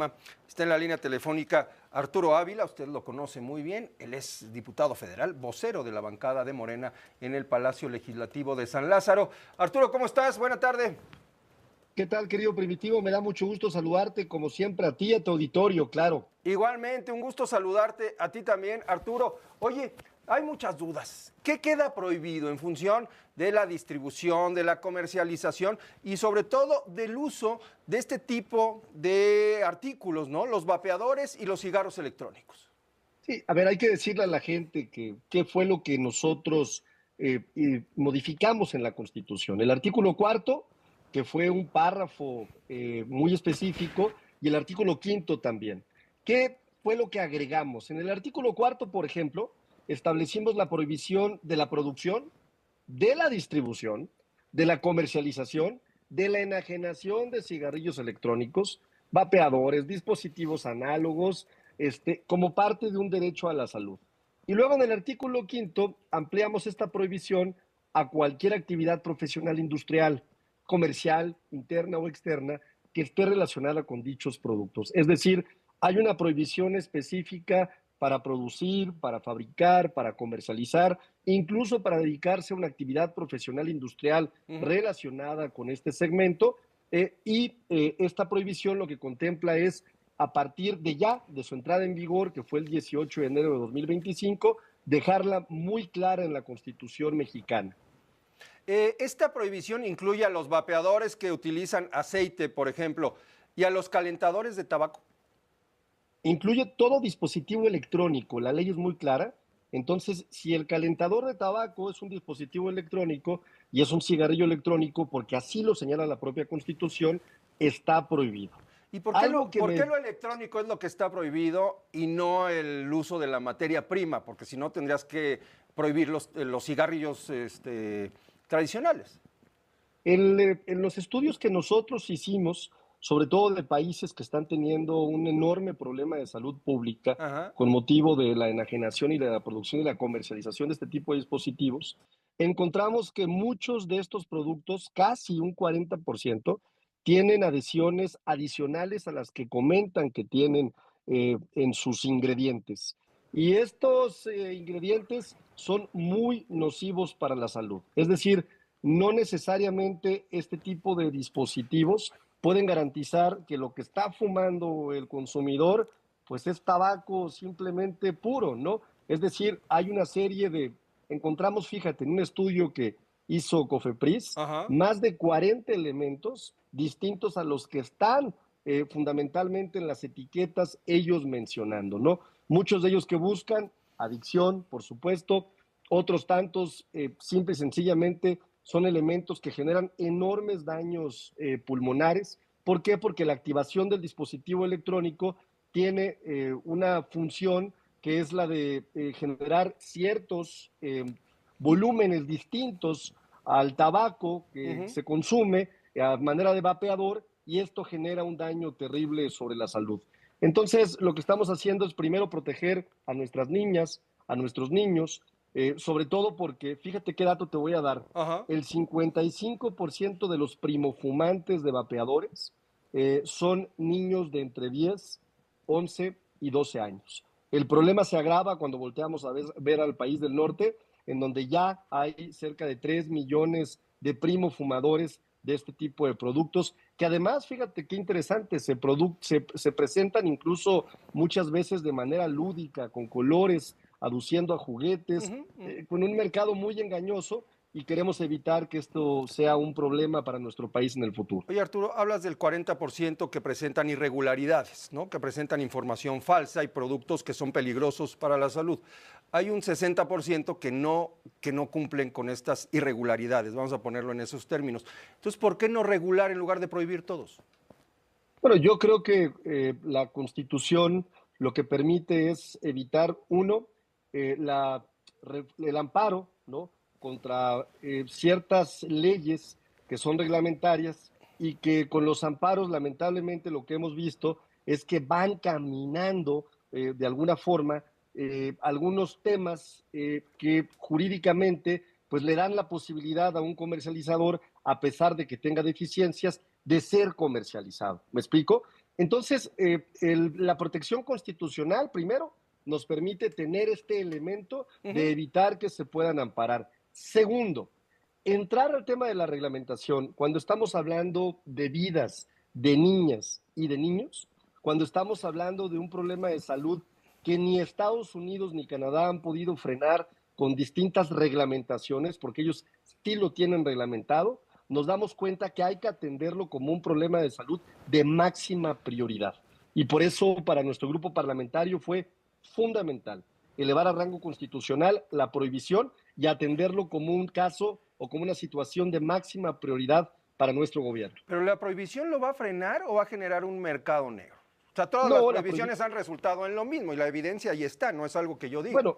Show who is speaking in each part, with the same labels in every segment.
Speaker 1: programa. Está en la línea telefónica Arturo Ávila, usted lo conoce muy bien, él es diputado federal, vocero de la bancada de Morena en el Palacio Legislativo de San Lázaro. Arturo, ¿cómo estás? Buena tarde.
Speaker 2: ¿Qué tal, querido Primitivo? Me da mucho gusto saludarte, como siempre, a ti y a tu auditorio, claro.
Speaker 1: Igualmente, un gusto saludarte, a ti también, Arturo. Oye, hay muchas dudas. ¿Qué queda prohibido en función de la distribución, de la comercialización y sobre todo del uso de este tipo de artículos, ¿no? Los vapeadores y los cigarros electrónicos.
Speaker 2: Sí, a ver, hay que decirle a la gente que qué fue lo que nosotros modificamos en la Constitución. El artículo cuarto, que fue un párrafo muy específico, y el artículo quinto también. ¿Qué fue lo que agregamos? En el artículo cuarto, por ejemplo, establecimos la prohibición de la producción, de la distribución, de la comercialización, de la enajenación de cigarrillos electrónicos, vapeadores, dispositivos análogos, como parte de un derecho a la salud. Y luego en el artículo quinto ampliamos esta prohibición a cualquier actividad profesional industrial, comercial, interna o externa, que esté relacionada con dichos productos. Es decir, hay una prohibición específica para producir, para fabricar, para comercializar, incluso para dedicarse a una actividad profesional industrial relacionada con este segmento. Esta prohibición lo que contempla es, a partir de ya, de su entrada en vigor, que fue el 18 de enero de 2025, dejarla muy clara en la Constitución mexicana.
Speaker 1: Esta prohibición incluye a los vapeadores que utilizan aceite, por ejemplo, y a los calentadores de tabaco.
Speaker 2: Incluye todo dispositivo electrónico, la ley es muy clara. Entonces, si el calentador de tabaco es un dispositivo electrónico y es un cigarrillo electrónico, porque así lo señala la propia Constitución, está prohibido.
Speaker 1: ¿Y por qué lo electrónico es lo que está prohibido y no el uso de la materia prima? Porque si no tendrías que prohibir los cigarrillos tradicionales.
Speaker 2: En los estudios que nosotros hicimos, sobre todo de países que están teniendo un enorme problema de salud pública
Speaker 1: Ajá.
Speaker 2: con motivo de la enajenación y de la producción y la comercialización de este tipo de dispositivos, encontramos que muchos de estos productos, casi un 40%, tienen adhesiones adicionales a las que comentan que tienen en sus ingredientes. Y estos ingredientes son muy nocivos para la salud. Es decir, no necesariamente este tipo de dispositivos pueden garantizar que lo que está fumando el consumidor pues es tabaco simplemente puro, ¿no? Es decir, hay una serie de, encontramos, fíjate, en un estudio que hizo Cofepris,
Speaker 1: Ajá.
Speaker 2: más de 40 elementos distintos a los que están fundamentalmente en las etiquetas ellos mencionando, ¿no? Muchos de ellos que buscan adicción, por supuesto, otros tantos simple y sencillamente son elementos que generan enormes daños pulmonares. ¿Por qué? Porque la activación del dispositivo electrónico tiene una función que es la de generar ciertos volúmenes distintos al tabaco que se consume a manera de vapeador, y esto genera un daño terrible sobre la salud. Entonces, lo que estamos haciendo es primero proteger a nuestras niñas, a nuestros niños, sobre todo porque, fíjate qué dato te voy a dar,
Speaker 1: Ajá.
Speaker 2: el 55% de los primofumantes de vapeadores son niños de entre 10, 11 y 12 años. El problema se agrava cuando volteamos a ver al país del norte, en donde ya hay cerca de 3 millones de primofumadores de este tipo de productos, que además, fíjate qué interesante, se presentan incluso muchas veces de manera lúdica, con colores, aduciendo a juguetes, con un mercado muy engañoso, y queremos evitar que esto sea un problema para nuestro país en el futuro.
Speaker 1: Oye, Arturo, hablas del 40% que presentan irregularidades, ¿no? Que presentan información falsa y productos que son peligrosos para la salud. Hay un 60% que no cumplen con estas irregularidades, vamos a ponerlo en esos términos. Entonces, ¿por qué no regular en lugar de prohibir todos?
Speaker 2: Bueno, yo creo que la Constitución lo que permite es evitar, uno, el amparo, ¿no?, contra ciertas leyes que son reglamentarias, y que con los amparos, lamentablemente, lo que hemos visto es que van caminando de alguna forma algunos temas que jurídicamente pues le dan la posibilidad a un comercializador, a pesar de que tenga deficiencias, de ser comercializado. ¿Me explico? Entonces, la protección constitucional, primero, nos permite tener este elemento de evitar que se puedan amparar. Segundo, entrar al tema de la reglamentación, cuando estamos hablando de vidas de niñas y de niños, cuando estamos hablando de un problema de salud que ni Estados Unidos ni Canadá han podido frenar con distintas reglamentaciones, porque ellos sí lo tienen reglamentado, nos damos cuenta que hay que atenderlo como un problema de salud de máxima prioridad. Y por eso para nuestro grupo parlamentario fue fundamental elevar a rango constitucional la prohibición y atenderlo como un caso o como una situación de máxima prioridad para nuestro gobierno.
Speaker 1: ¿Pero la prohibición lo va a frenar o va a generar un mercado negro? O sea, todas las prohibiciones han resultado en lo mismo y la evidencia ahí está, no es algo que yo diga.
Speaker 2: Bueno,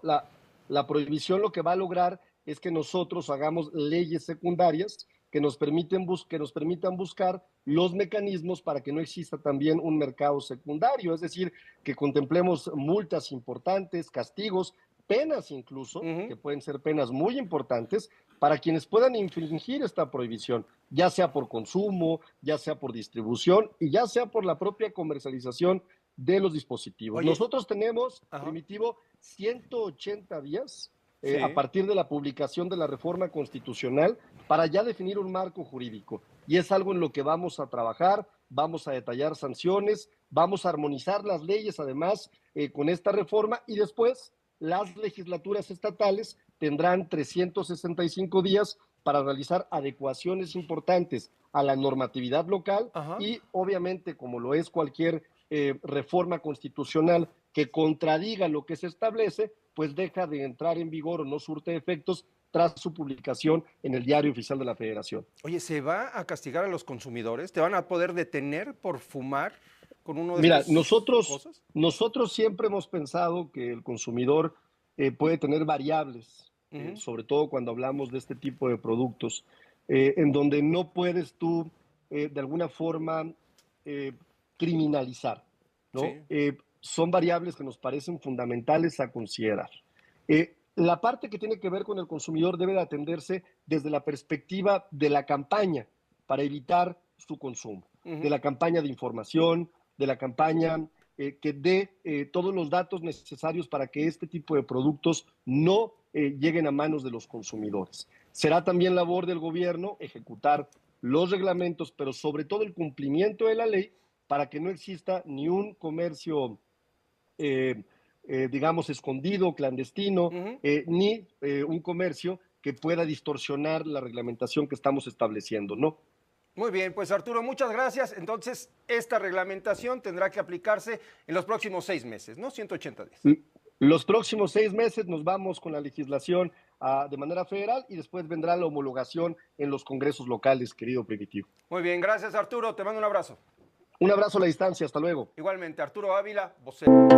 Speaker 2: la prohibición lo que va a lograr es que nosotros hagamos leyes secundarias que nos permitan buscar los mecanismos para que no exista también un mercado secundario, es decir, que contemplemos multas importantes, castigos, penas incluso, que pueden ser penas muy importantes, para quienes puedan infringir esta prohibición, ya sea por consumo, ya sea por distribución y ya sea por la propia comercialización de los dispositivos. Oye, nosotros tenemos, Primitivo, 180 días a partir de la publicación de la reforma constitucional para ya definir un marco jurídico. Y es algo en lo que vamos a trabajar, vamos a detallar sanciones, vamos a armonizar las leyes además con esta reforma y después las legislaturas estatales tendrán 365 días para realizar adecuaciones importantes a la normatividad local y obviamente, como lo es cualquier reforma constitucional que contradiga lo que se establece, pues deja de entrar en vigor o no surte efectos tras su publicación en el Diario Oficial de la Federación.
Speaker 1: Oye, ¿se va a castigar a los consumidores? ¿Te van a poder detener por fumar con uno de
Speaker 2: Mira,
Speaker 1: estas cosas?
Speaker 2: nosotros siempre hemos pensado que el consumidor puede tener variables, sobre todo cuando hablamos de este tipo de productos, en donde no puedes tú de alguna forma criminalizar, ¿no? Sí. Son variables que nos parecen fundamentales a considerar. La parte que tiene que ver con el consumidor debe de atenderse desde la perspectiva de la campaña para evitar su consumo, de la campaña de información, de la campaña que dé todos los datos necesarios para que este tipo de productos no lleguen a manos de los consumidores. Será también labor del gobierno ejecutar los reglamentos, pero sobre todo el cumplimiento de la ley para que no exista ni un comercio digamos, escondido, clandestino, ni un comercio que pueda distorsionar la reglamentación que estamos estableciendo, ¿no?
Speaker 1: Muy bien, pues Arturo, muchas gracias. Entonces, esta reglamentación tendrá que aplicarse en los próximos 6 meses, ¿no? 180 días.
Speaker 2: Los próximos 6 meses nos vamos con la legislación de manera federal y después vendrá la homologación en los congresos locales, querido Primitivo.
Speaker 1: Muy bien, gracias Arturo, te mando un abrazo.
Speaker 2: Un abrazo a la distancia, hasta luego.
Speaker 1: Igualmente, Arturo Ávila, vocero.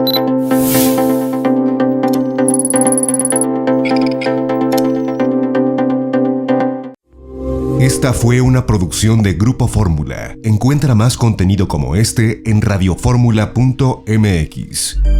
Speaker 3: Esta fue una producción de Grupo Fórmula. Encuentra más contenido como este en radioformula.mx.